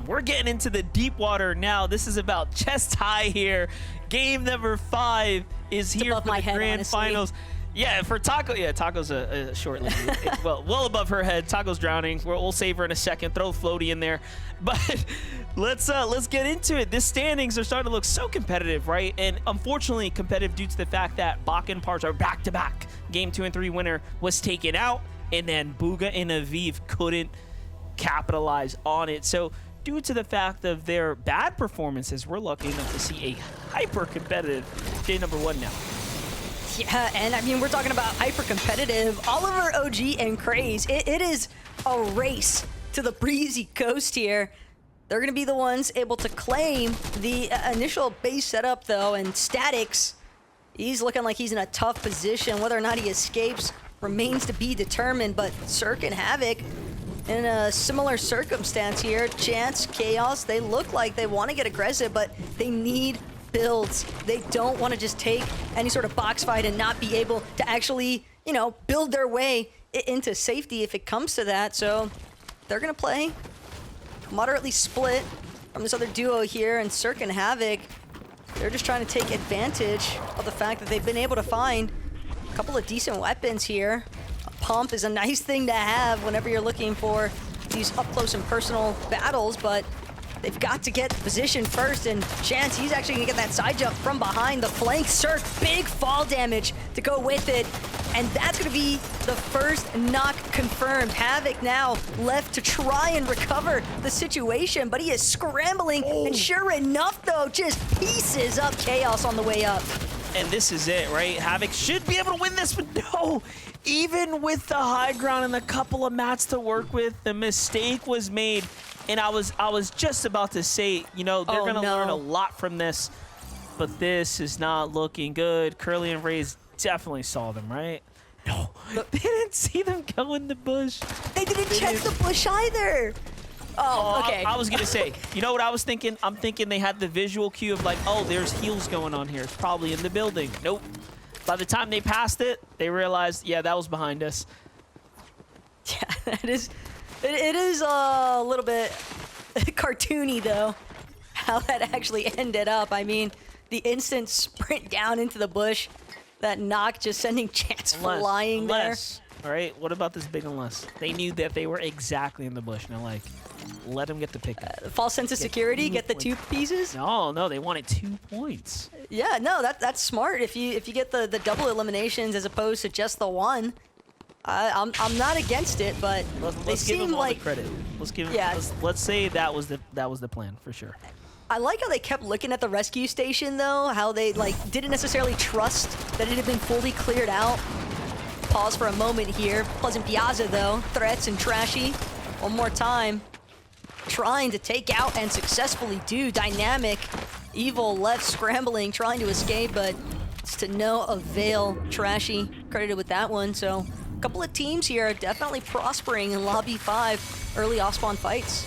We're getting into the deep water now. This is about chest high here. Game number 5 is here for the grand finals. Yeah, for Taco, yeah, Taco's a short lady. well above her head. Taco's drowning. We'll save her in a second. Throw Floaty in there. But let's get into it. This standings are starting to look so competitive, right? And unfortunately competitive due to the fact that Bak and Pars are back-to-back. Game 2 and 3 winner was taken out, and then Bugha and Aviv couldn't capitalize on it. So due to the fact of their bad performances, we're lucky enough to see a hyper-competitive day number 1 now. Yeah, and I mean, we're talking about hyper-competitive. Oliver, OG, and Craze. It is a race to the breezy coast here. They're going to be the ones able to claim the initial base setup, though, and Statics, he's looking like he's in a tough position. Whether or not he escapes remains to be determined, but Cirque and Havoc in a similar circumstance here. Chance, Chaos, they look like they want to get aggressive, but they need builds. They don't want to just take any sort of box fight and not be able to actually, you know, build their way into safety if it comes to that. So they're going to play moderately split from this other duo here, and Cirque and Havoc, they're just trying to take advantage of the fact that they've been able to find a couple of decent weapons here. A pump is a nice thing to have whenever you're looking for these up close and personal battles, but they've got to get position first, and Chance, he's actually gonna get that side jump from behind the flank. Cirque, big fall damage to go with it, and that's gonna be the first knock confirmed. Havoc now left to try and recover the situation, but he is scrambling, and sure enough though, just pieces up Chaos on the way up. And this is it, right? Havoc should be able to win this, but no! Even with the high ground and a couple of mats to work with, the mistake was made. And I was just about to say, you know, they're going to learn a lot from this, but this is not looking good. Curly and Raze definitely saw them, right? No, they didn't see them go in the bush. They didn't check the bush either. Oh, okay. I was going to say, you know what I was thinking? I'm thinking they had the visual cue of like, oh, there's heals going on here. It's probably in the building. Nope. By the time they passed it, they realized, yeah, that was behind us. Yeah, that is... It is a little bit cartoony, though, how that actually ended up. I mean, the instant sprint down into the bush, that knock just sending Chance flying there. All right, what about this big unless? They knew that they were exactly in the bush. Now, like, let them get the pick. False sense of security, get the 2 pieces? No, they wanted 2 points. Yeah, no, that's smart. If you get the double eliminations as opposed to just the 1. I'm not against it, but let's give them all the credit. Let's give them, let's say that was the plan for sure. I like how they kept looking at the rescue station though, how they like didn't necessarily trust that it had been fully cleared out. Pause for a moment here. Pleasant Piazza though, threats and Trashy. One more time. Trying to take out and successfully do. Dynamic. Evil left scrambling, trying to escape, but it's to no avail. Trashy credited with that one, so couple of teams here are definitely prospering in Lobby 5 early off-spawn fights.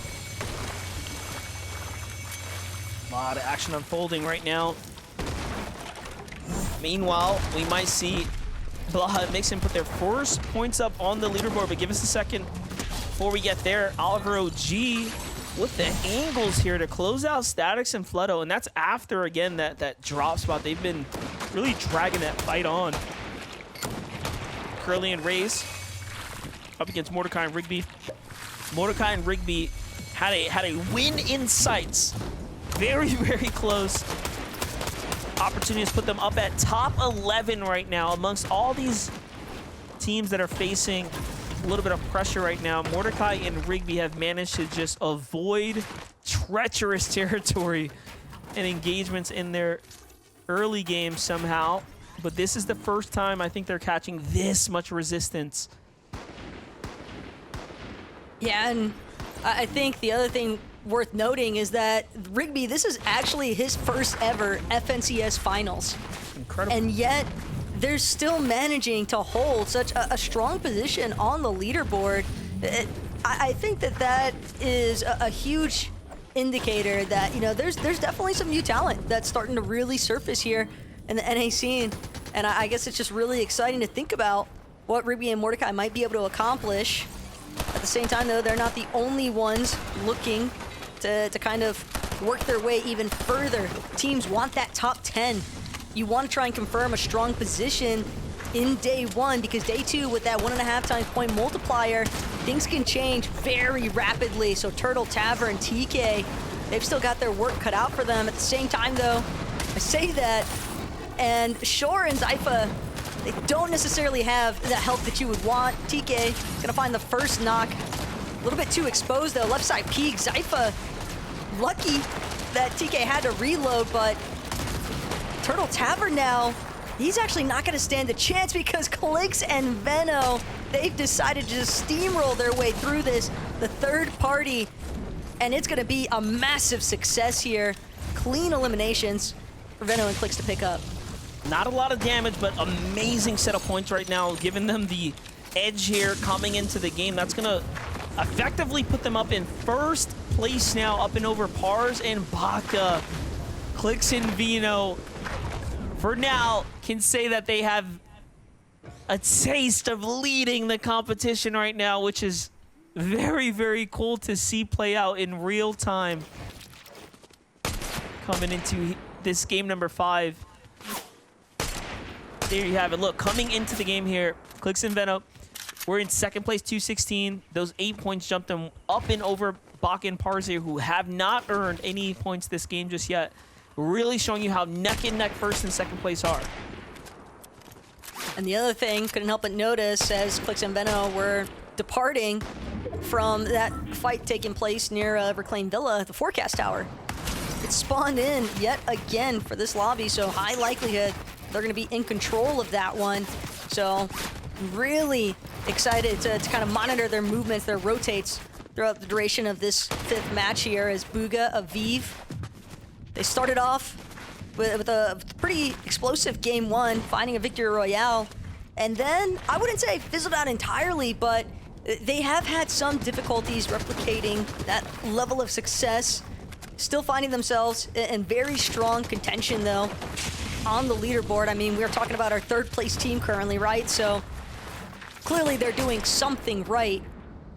A lot of action unfolding right now. Meanwhile, we might see Blaha and Mixon put their first points up on the leaderboard, but give us a second before we get there. Oliver OG with the angles here to close out Statics and Fleto, and that's after, again, that drop spot. They've been really dragging that fight on. Curly and Raze up against Mordecai and Rigby. Mordecai and Rigby had a win in sights. Very, very close. Opportunities put them up at top 11 right now amongst all these teams that are facing a little bit of pressure right now. Mordecai and Rigby have managed to just avoid treacherous territory and engagements in their early game somehow. But this is the first time I think they're catching this much resistance. Yeah, and I think the other thing worth noting is that Rigby, this is actually his first ever FNCS finals. Incredible. And yet, they're still managing to hold such a strong position on the leaderboard. I think that is a huge indicator that, you know, there's definitely some new talent that's starting to really surface here in the NA scene. And I guess it's just really exciting to think about what Rigby and Mordecai might be able to accomplish. At the same time, though, they're not the only ones looking to kind of work their way even further. Teams want that top 10. You want to try and confirm a strong position in day one, because day two, with that 1.5 times point multiplier, things can change very rapidly. So Turtle, Tavern, TK, they've still got their work cut out for them. At the same time, though, I say that, and Shore and Zypha, they don't necessarily have the help that you would want. TK gonna find the first knock. A little bit too exposed, though. Left side peek. Zypha, lucky that TK had to reload, but Turtle Tavern now, he's actually not going to stand a chance, because Clicks and Veno, they've decided to just steamroll their way through this, the third party, and it's going to be a massive success here. Clean eliminations for Veno and Clicks to pick up. Not a lot of damage, but amazing set of points right now, giving them the edge here coming into the game. That's going to effectively put them up in first place now, up and over Pars and Baka. Clicks and Veno, for now, can say that they have a taste of leading the competition right now, which is very, very cool to see play out in real time. Coming into this game number 5. There you have it. Look, coming into the game here, Clicks and Veno, we're in second place, 216. Those 8 points jumped them up and over Baka and Pars here, who have not earned any points this game just yet. Really showing you how neck and neck first and second place are. And the other thing, couldn't help but notice, as Clicks and Veno were departing from that fight taking place near Reclaimed Villa, the Forecast Tower, it spawned in yet again for this lobby, so high likelihood they're going to be in control of that one. So really excited to kind of monitor their movements, their rotates throughout the duration of this 5th match here, as Bugha, Aviv, they started off with a pretty explosive game 1, finding a victory royale, and then I wouldn't say fizzled out entirely, but they have had some difficulties replicating that level of success, still finding themselves in very strong contention, though, on the leaderboard. I mean, we're talking about our 3rd place team currently, right? So clearly they're doing something right,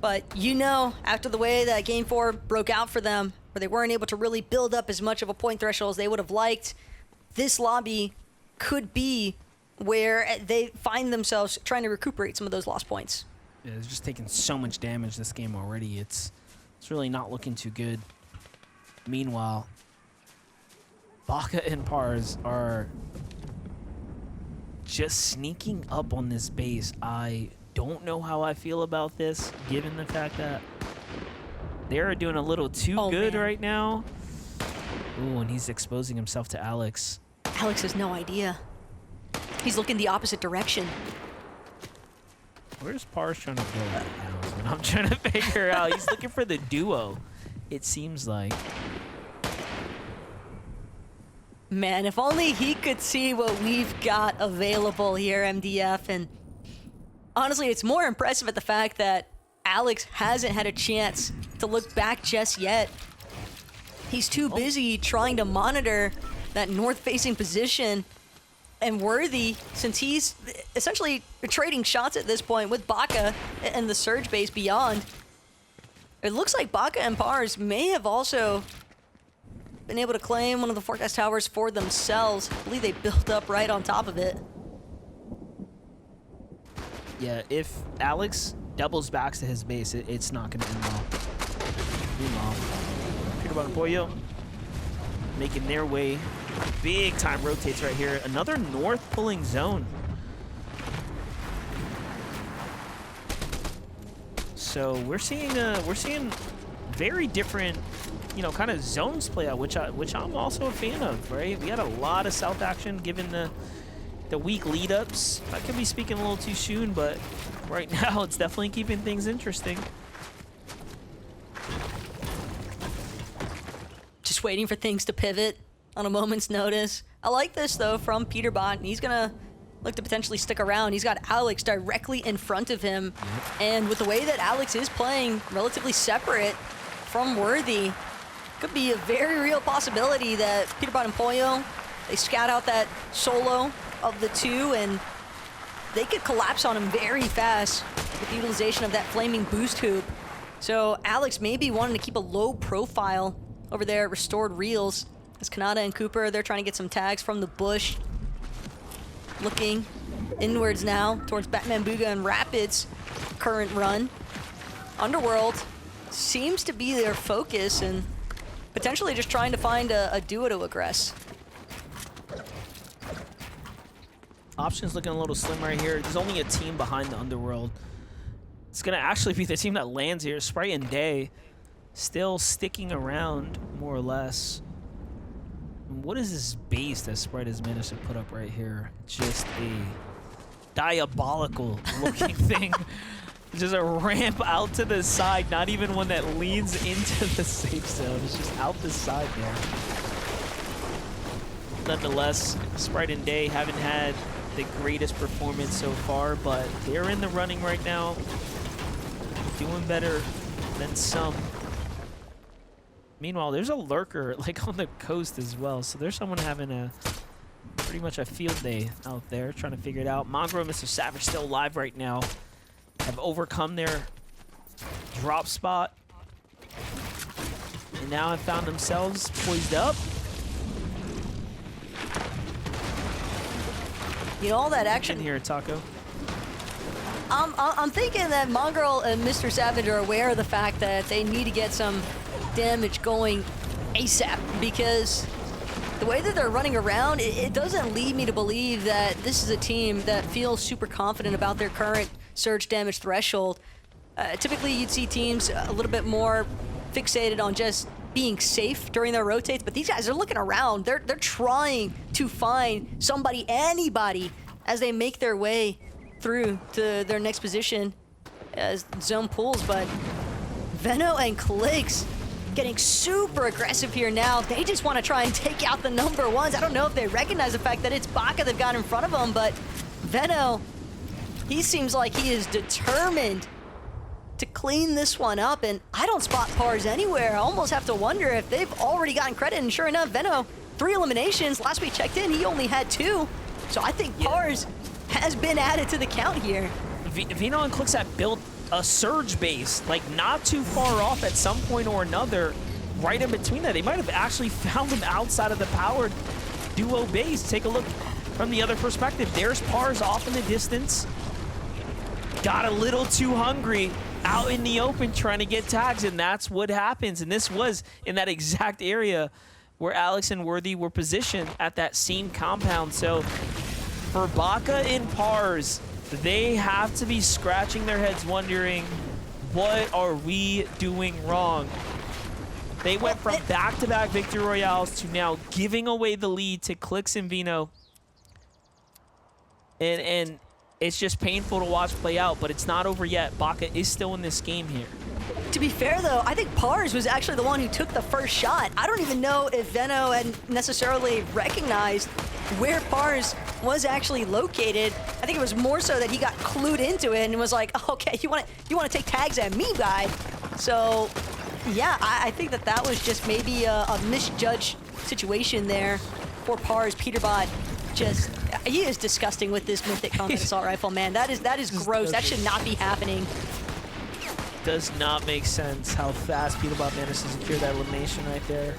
but you know, after the way that game 4 broke out for them, where they weren't able to really build up as much of a point threshold as they would have liked, this lobby could be where they find themselves trying to recuperate some of those lost points. Yeah, they're just taking so much damage this game already. It's really not looking too good. Meanwhile, Baka and Pars are just sneaking up on this base. I don't know how I feel about this, given the fact that they're doing a little too good right now. Ooh, and he's exposing himself to Alex. Alex has no idea. He's looking the opposite direction. Where's Pars trying to go right now is what I'm trying to figure out. He's looking for the duo, it seems like. Man, if only he could see what we've got available here, MDF. And honestly, it's more impressive at the fact that Alex hasn't had a chance to look back just yet. He's too busy trying to monitor that north-facing position, and Worthy, since he's essentially trading shots at this point with Baka and the Surge base beyond, it looks like Baka and Pars may have also been able to claim one of the Forecast Towers for themselves. I believe they built up right on top of it. Yeah, if Alex doubles back to his base, it's not going to end well. Meanwhile, Peterbot and Pollo making their way. Big time rotates right here. Another north pulling zone. So we're seeing very different, you know, kind of zones play out, which I'm also a fan of, right? We had a lot of south action given the weak lead ups. I could be speaking a little too soon, but right now it's definitely keeping things interesting. Just waiting for things to pivot on a moment's notice. I like this, though, from Peterbot. He's going to look to potentially stick around. He's got Alex directly in front of him. And with the way that Alex is playing relatively separate from Worthy, could be a very real possibility that Peterbot and Pollo, they scout out that solo of the two, and they could collapse on him very fast with the utilization of that flaming boost hoop. So Alex maybe wanting to keep a low profile over there at Restored Reels. As Kanata and Cooper, they're trying to get some tags from the bush. Looking inwards now towards Batman Booga and Rapid's current run. Underworld seems to be their focus and potentially just trying to find a duo to aggress. Options looking a little slim right here. There's only a team behind the Underworld. It's going to actually be the team that lands here. Sprite and Day still sticking around, more or less. What is this base that Sprite has managed to put up right here? Just a diabolical looking thing. Just a ramp out to the side, not even one that leans into the safe zone. It's just out the side there. Nonetheless, Sprite and Day haven't had the greatest performance so far, but they're in the running right now. Doing better than some. Meanwhile, there's a lurker like on the coast as well, so there's someone having a pretty much a field day out there trying to figure it out. Mongrel and Mr. Savage still alive right now. Have overcome their drop spot. And now have found themselves poised up. You know, all that action in here, Taco. I'm thinking that Mongrel and Mr. Savage are aware of the fact that they need to get some damage going ASAP, because the way that they're running around, it doesn't lead me to believe that this is a team that feels super confident about their current surge damage threshold. Typically, you'd see teams a little bit more fixated on just being safe during their rotates, but these guys are looking around. They're trying to find somebody, anybody, as they make their way through to their next position as zone pulls. But Veno and Clicks getting super aggressive here now. They just want to try and take out the number ones. I don't know if they recognize the fact that it's Baka they've got in front of them, but Veno, he seems like he is determined to clean this one up, and I don't spot Pars anywhere. I almost have to wonder if they've already gotten credit, and sure enough, Veno, 3 eliminations. Last we checked in, he only had 2. So I think Pars has been added to the count here. Veno and Clicks have built a surge base, like not too far off at some point or another, right in between that. They might have actually found them outside of the powered duo base. Take a look from the other perspective. There's Pars off in the distance. Got a little too hungry out in the open trying to get tags, and that's what happens. And this was in that exact area where Alex and Worthy were positioned at that same compound. So for Baka and Pars, they have to be scratching their heads wondering, what are we doing wrong? They went from back-to-back victory royales to now giving away the lead to Clicks and Veno. And it's just painful to watch play out, but it's not over yet. Baka is still in this game here. To be fair, though, I think Pars was actually the one who took the first shot. I don't even know if Veno had necessarily recognized where Pars was actually located. I think it was more so that he got clued into it and was like, oh, okay, you want to take tags at me, guy? So, yeah, I think that was just maybe a misjudged situation there for Pars. Peterbot just, he is disgusting with this Mythic Combat Assault Rifle, man. That is gross. That should not be happening. Does not make sense how fast Peterbot managed to secure that elimination right there.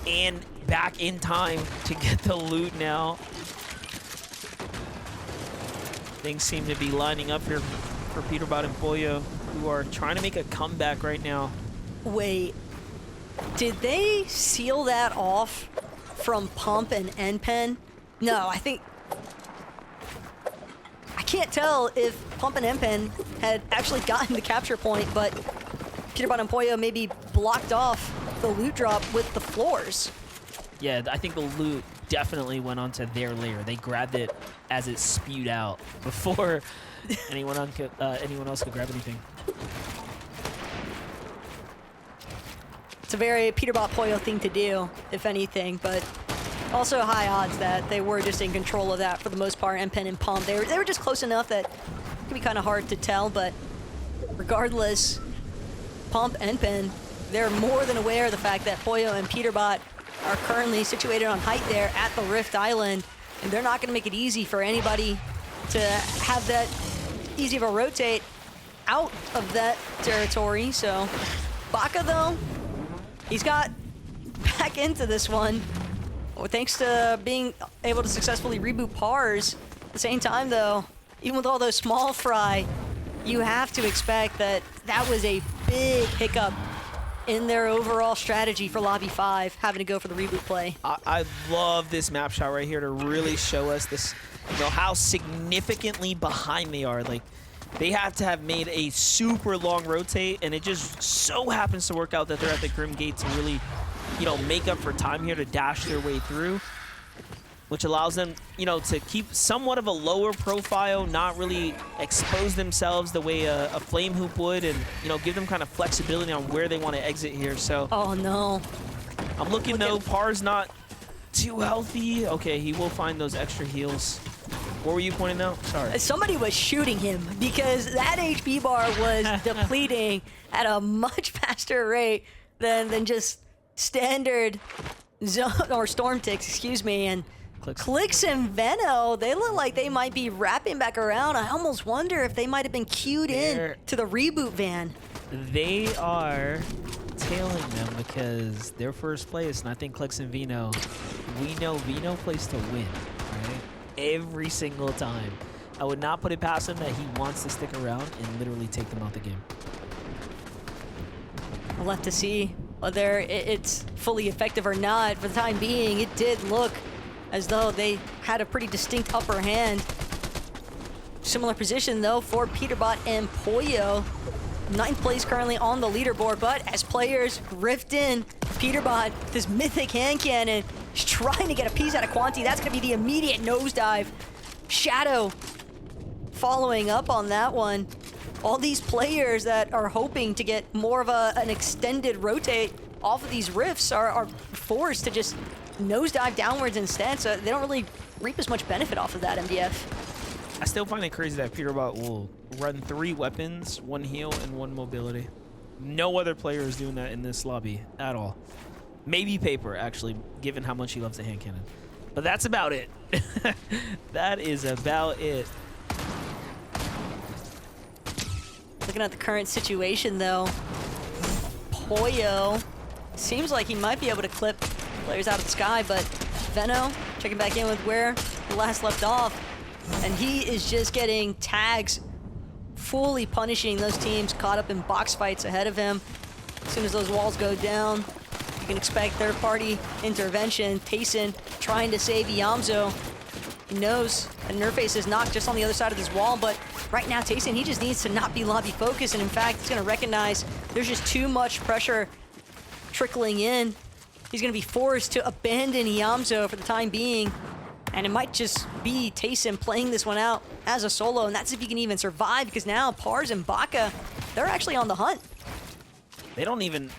And back in time to get the loot now. Things seem to be lining up here for Peterbot and Pollo, who are trying to make a comeback right now. Wait, did they seal that off from Pump and NPen? No, I can't tell if Pump and NPen had actually gotten the capture point, but Peterbot and Pollo maybe blocked off the loot drop with the floors. Yeah, I think the loot definitely went onto their layer. They grabbed it as it spewed out before anyone else could grab anything. It's a very Peterbot Pollo thing to do, if anything, but also high odds that they were just in control of that for the most part. NPen and Pump, they were just close enough that it could be kind of hard to tell, but regardless, Pump and NPen, they're more than aware of the fact that Pollo and Peterbot are currently situated on height there at the Rift Island, and they're not going to make it easy for anybody to have that easy of a rotate. out of that territory. So Baka, though, he's got back into this one. Well, thanks to being able to successfully reboot Pars. At the same time, though, even with all those small fry, you have to expect that that was a big hiccup in their overall strategy for Lobby 5, having to go for the reboot play. I love this map shot right here to really show us this, you know, how significantly behind they are. Like, they have to have made a super long rotate, and it just so happens to work out that they're at the Grim Gate to really, you know, make up for time here to dash their way through, which allows them, you know, to keep somewhat of a lower profile, not really expose themselves the way a Flame Hoop would, and, you know, give them kind of flexibility on where they want to exit here. So, oh no. I'm looking though, Par's not too healthy. Okay, he will find those extra heals. What were you pointing out? Sorry. Somebody was shooting him because that HP bar was depleting at a much faster rate than just standard zone or storm ticks, excuse me. And Clicks and Veno, they look like they might be wrapping back around. I almost wonder if they might have been queued in to the reboot van. They are tailing them because they're first place, and I think Clicks and Veno, we know Veno plays to win, right? Every single time. I would not put it past him that he wants to stick around and literally take them out the game. We'll have to see whether it's fully effective or not. For the time being, it did look as though they had a pretty distinct upper hand. Similar position, though, for Peterbot and Pollo. 9th place currently on the leaderboard, but as players rift in, Peterbot, this mythic hand cannon, is trying to get a piece out of Quanti. That's going to be the immediate nosedive. Shadow following up on that one. All these players that are hoping to get more of an extended rotate off of these rifts are forced to just nosedive downwards instead, so they don't really reap as much benefit off of that MDF. I still find it crazy that Peterbot will run 3 weapons, 1 heal, and 1 mobility. No other player is doing that in this lobby at all. Maybe Paper, actually, given how much he loves the hand cannon. But that's about it. That is about it. Looking at the current situation, though, Pollo seems like he might be able to clip players out of the sky, but Veno checking back in with where he last left off, and he is just getting tags, fully punishing those teams caught up in box fights ahead of him. As soon as those walls go down, you can expect third-party intervention. Tayson trying to save Yamzo. He knows that Nerface is knocked just on the other side of this wall, but right now Tayson, he just needs to not be lobby focused, and in fact, he's going to recognize there's just too much pressure trickling in. He's going to be forced to abandon Yamzo for the time being, and it might just be Tayson playing this one out as a solo, and that's if he can even survive, because now Pars and Baka, they're actually on the hunt. They don't even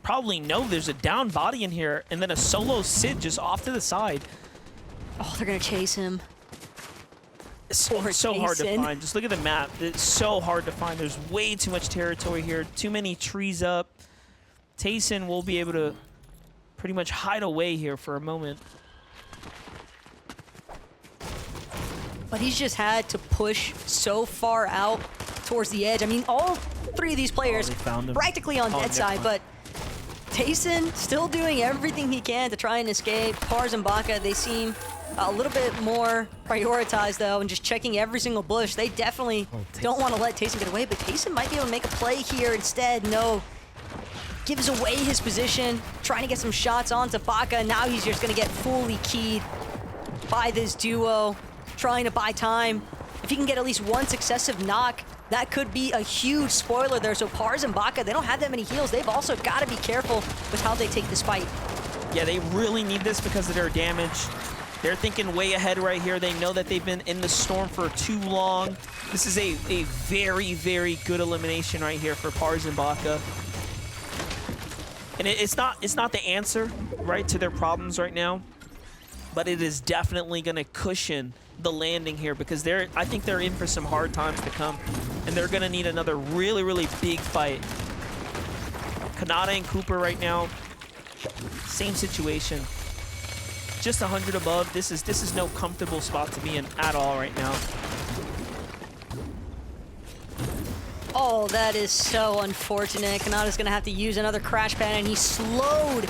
probably know there's a down body in here, and then a solo Sid just off to the side. Oh, they're going to chase him. It's so hard to find. Just look at the map. It's so hard to find. There's way too much territory here. Too many trees up. Tayson will be able to pretty much hide away here for a moment. But he's just had to push so far out towards the edge. I mean, all 3 of these players practically on dead side, but Tayson still doing everything he can to try and escape. Pars and Baka, they seem a little bit more prioritized, though, and just checking every single bush. They definitely don't want to let Tayson get away, but Tayson might be able to make a play here instead. No. Gives away his position, trying to get some shots onto Baka. Now he's just going to get fully keyed by this duo, trying to buy time. If he can get at least 1 successive knock, that could be a huge spoiler there. So Pars and Baka, they don't have that many heals. They've also got to be careful with how they take this fight. Yeah, they really need this because of their damage. They're thinking way ahead right here. They know that they've been in the storm for too long. This is a very, very good elimination right here for Pars and Baka. And it's not the answer, right, to their problems right now, but it is definitely going to cushion the landing here because I think they're in for some hard times to come, and they're going to need another really, really big fight. Kanata and Cooper right now, same situation. Just 100 above. This is no comfortable spot to be in at all right now. Oh, that is so unfortunate. Kanata's gonna have to use another crash pad, and he's slowed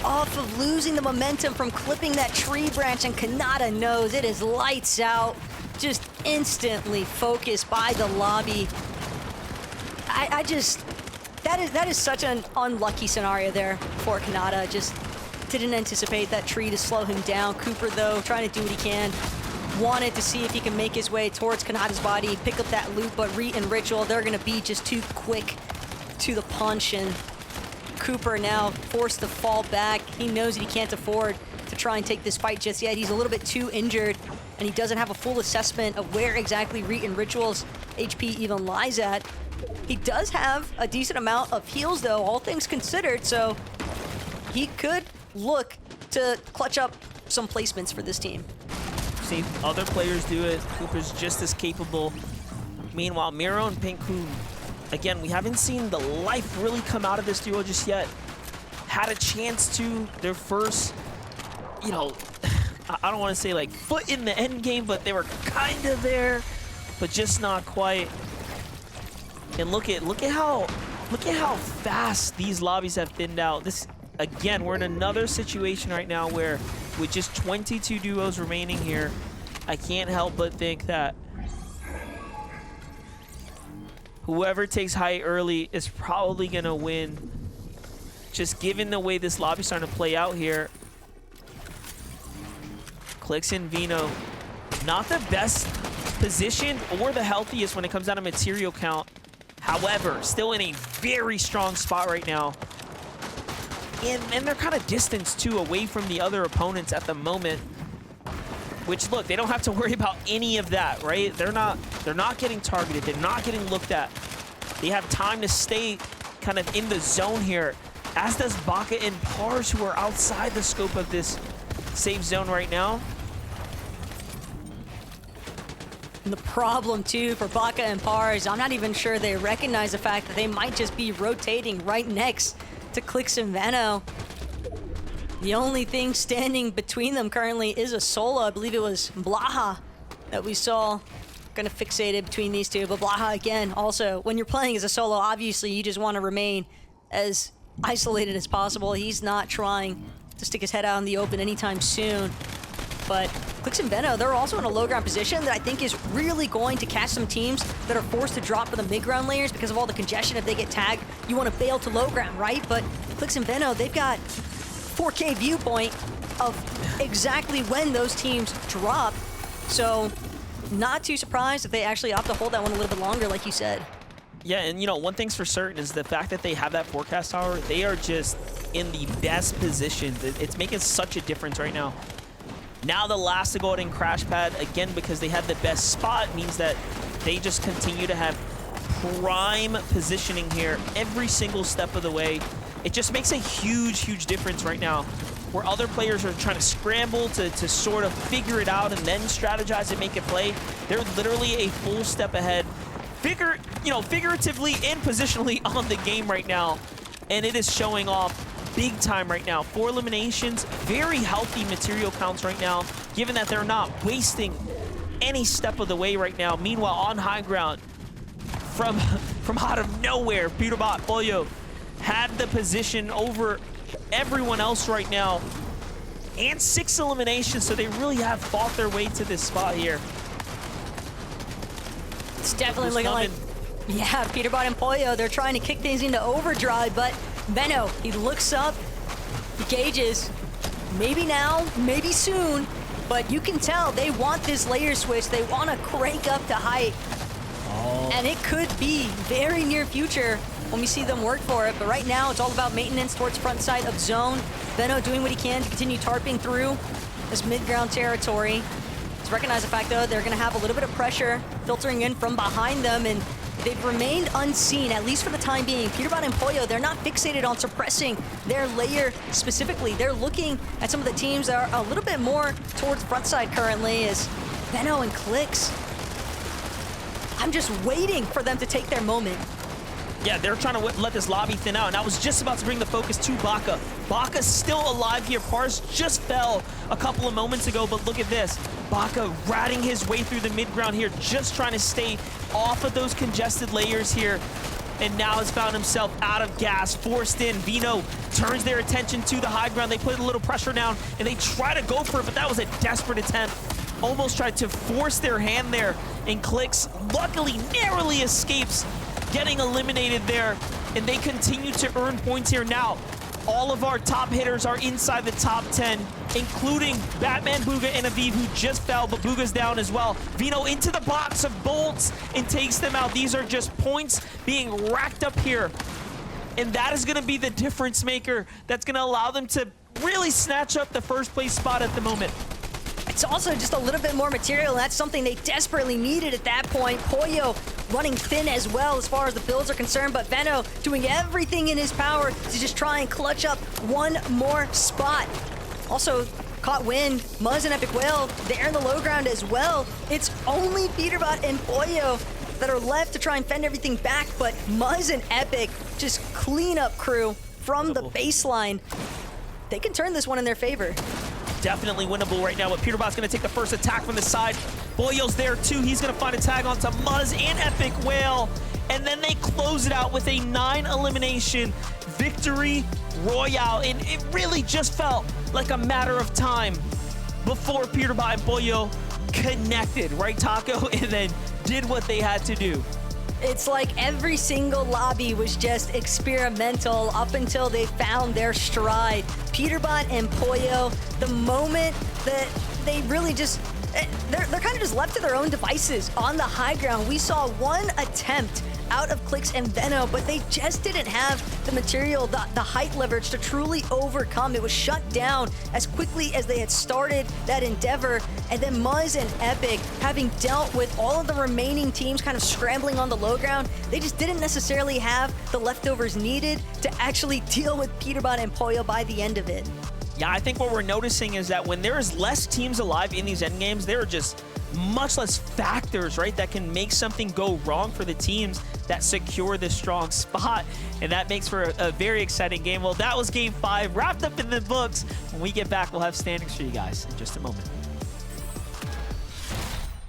off of losing the momentum from clipping that tree branch, and Kanata knows it is lights out. Just instantly focused by the lobby. That is such an unlucky scenario there for Kanata. Just didn't anticipate that tree to slow him down. Cooper, though, trying to do what he can. Wanted to see if he can make his way towards Kanata's body, pick up that loot, but Reet and Ritual, they're gonna be just too quick to the punch, and Cooper now forced to fall back. He knows that he can't afford to try and take this fight just yet. He's a little bit too injured, and he doesn't have a full assessment of where exactly Reet and Ritual's HP even lies at. He does have a decent amount of heals, though, all things considered, so he could look to clutch up some placements for this team. See other players do it. Cooper's just as capable. Meanwhile, Miro and Pink, who, again, we haven't seen the life really come out of this duo just yet, had a chance to their first, you know, I don't want to say like foot in the end game, but they were kind of there, but just not quite. And look at how fast these lobbies have thinned out. This, again, we're in another situation right now where with just 22 duos remaining here, I can't help but think that whoever takes height early is probably gonna win. Just given the way this lobby's starting to play out here. Clix and Vino, not the best positioned or the healthiest when it comes down to material count. However, still in a very strong spot right now. And they're kind of distanced, too, away from the other opponents at the moment. Which, look, they don't have to worry about any of that, right? They're not getting targeted. They're not getting looked at. They have time to stay kind of in the zone here, as does Baka and Pars, who are outside the scope of this safe zone right now. And the problem, too, for Baka and Pars, I'm not even sure they recognize the fact that they might just be rotating right next to Clix and Veno. The only thing standing between them currently is a solo. I believe it was Blaha that we saw kind of fixated between these two. But Blaha, again, also, when you're playing as a solo, obviously you just want to remain as isolated as possible. He's not trying to stick his head out in the open anytime soon. But Clix and Veno, they're also in a low ground position that I think is really going to catch some teams that are forced to drop for the mid ground layers because of all the congestion. If they get tagged, you want to bail to low ground, right? But Clix and Veno, they've got 4K viewpoint of exactly when those teams drop. So not too surprised if they actually opt to hold that one a little bit longer, like you said. Yeah, and you know, one thing's for certain is the fact that they have that forecast tower, they are just in the best position. It's making such a difference right now. Now the last to go out and crash pad, again, because they had the best spot, means that they just continue to have prime positioning here every single step of the way. It just makes a huge, huge difference right now, where other players are trying to scramble to sort of figure it out and then strategize and make a play. They're literally a full step ahead, figuratively and positionally on the game right now, and it is showing off big time right now. 4 eliminations, very healthy material counts right now, given that they're not wasting any step of the way right now. Meanwhile, on high ground, from out of nowhere, Peterbot, Pollo had the position over everyone else right now, and 6 eliminations, so they really have fought their way to this spot here. It's definitely looking like, yeah, Peterbot and Pollo, they're trying to kick things into overdrive, but Veno, he looks up, he gauges, maybe now, maybe soon, but you can tell they want this layer switch. They want to crank up to height, and it could be very near future when we see them work for it. But right now, it's all about maintenance towards front side of zone. Veno doing what he can to continue tarping through this mid-ground territory. To recognize the fact, though, they're going to have a little bit of pressure filtering in from behind them, and they've remained unseen, at least for the time being. Peterbot and Pollo, they're not fixated on suppressing their layer specifically. They're looking at some of the teams that are a little bit more towards front side currently, as Veno and Clix. I'm just waiting for them to take their moment. Yeah, they're trying to let this lobby thin out, and I was just about to bring the focus to Baka. Baka's still alive here. Pars just fell a couple of moments ago, but look at this. Baka ratting his way through the mid-ground here, just trying to stay off of those congested layers here. And now has found himself out of gas, forced in. Vino turns their attention to the high ground. They put a little pressure down, and they try to go for it, but that was a desperate attempt. Almost tried to force their hand there, and Clicks luckily narrowly escapes getting eliminated there, and they continue to earn points here. Now, all of our top hitters are inside the top 10, including Batman, Booga, and Aviv, who just fell, but Booga's down as well. Vino into the box of bolts and takes them out. These are just points being racked up here, and that is going to be the difference maker that's going to allow them to really snatch up the first place spot at the moment. It's also just a little bit more material, and that's something they desperately needed at that point. Pollo running thin as well as far as the builds are concerned, but Veno doing everything in his power to just try and clutch up one more spot. Also caught wind, Muzz and Epic Whale, they're in the low ground as well. It's only Peterbot and Pollo that are left to try and fend everything back, but Muzz and Epic just clean up crew from the baseline. They can turn this one in their favor. Definitely winnable right now, but Peterbot's going to take the first attack from the side. Pollo's there too. He's going to find a tag onto Muzz and Epic Whale, and then they close it out with a 9 elimination victory royale, and it really just felt like a matter of time before Peterbot and Pollo connected, right, Taco? And then did what they had to do. It's like every single lobby was just experimental up until they found their stride. Peterbot and Pollo, the moment that they really just, they're kind of just left to their own devices on the high ground. We saw one attempt out of Clicks and Veno, but they just didn't have the material, the height leverage to truly overcome. It was shut down as quickly as they had started that endeavor. And then Muzz and Epic, having dealt with all of the remaining teams kind of scrambling on the low ground, they just didn't necessarily have the leftovers needed to actually deal with Peterbot and Pollo by the end of it. Yeah, I think what we're noticing is that when there is less teams alive in these endgames, there are just much less factors, right, that can make something go wrong for the teams that secure this strong spot, and that makes for a very exciting game. Well, that was game 5 wrapped up in the books. When we get back, we'll have standings for you guys in just a moment.